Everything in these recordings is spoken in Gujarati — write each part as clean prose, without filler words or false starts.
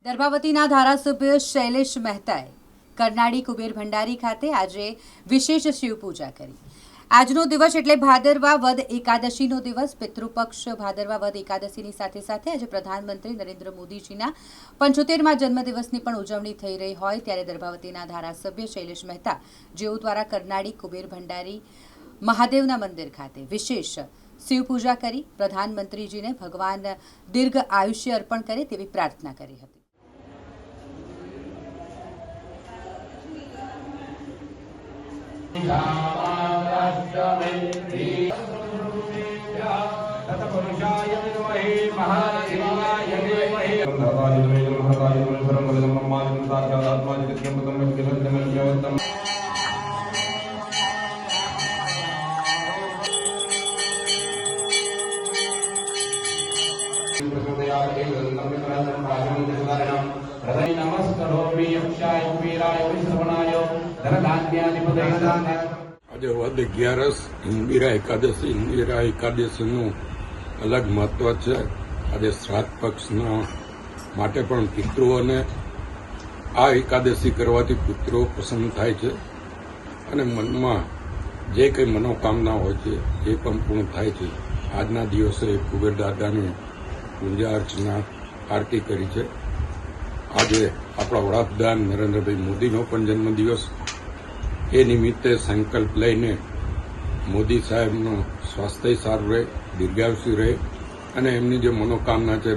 દર્ભાવતીના ધારાસભ્ય શૈલેષ મહેતાએ કરનાળી કુબેર ભંડારી ખાતે આજે વિશેષ શિવપૂજા કરી। આજનો દિવસ એટલે ભાદરવા વદ એકાદશીનો દિવસ। પિતૃપક્ષ ભાદરવા વદ એકાદશીની સાથે સાથે આજે પ્રધાનમંત્રી નરેન્દ્ર મોદીજીના 75મા જન્મદિવસની પણ ઉજવણી થઈ રહી હોય ત્યારે દર્ભાવતીના ધારાસભ્ય શૈલેષ મહેતા જેઓ દ્વારા કરનાળી કુબેર ભંડારી મહાદેવના મંદિર ખાતે વિશેષ શિવપૂજા કરી પ્રધાનમંત્રીજીને ભગવાન દીર્ઘ આયુષ્ય અર્પણ કરે તેવી પ્રાર્થના કરી હતી। આજે વદ 11 ઇન્દિરા એકાદશીનું અલગ મહત્વ છે। આજે શ્રાદ્ધ પક્ષના માટે પણ પિતૃઓને આ એકાદશી કરવાથી પિતૃઓ પ્રસન્ન થાય છે અને મનમાં જે કંઈ મનોકામના હોય છે એ પણ પૂર્ણ થાય છે। આજના દિવસે કુબેર દાદાની પૂજા અર્ચના આરતી કરી છે। આજે આપણા વડાપ્રધાન નરેન્દ્રભાઈ મોદીનો પણ જન્મદિવસ। એ નિમિત્તે સંકલ્પ લઈને મોદી સાહેબનું સ્વાસ્થ્ય સારું રહે, દીર્ઘાયુષ્ય રહે અને એમની જે મનોકામના છે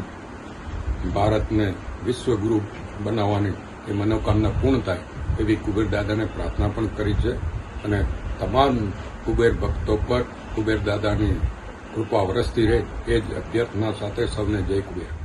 ભારતને વિશ્વગુરુ બનાવવાની એ મનોકામના પૂર્ણ થાય એવી કુબેર દાદાને પ્રાર્થના પણ કરી છે અને તમામ કુબેર ભક્તો પર કુબેર દાદાની કૃપા વરસતી રહે એ જ અભ્યર્થના સાથે સૌને જય કુબેર।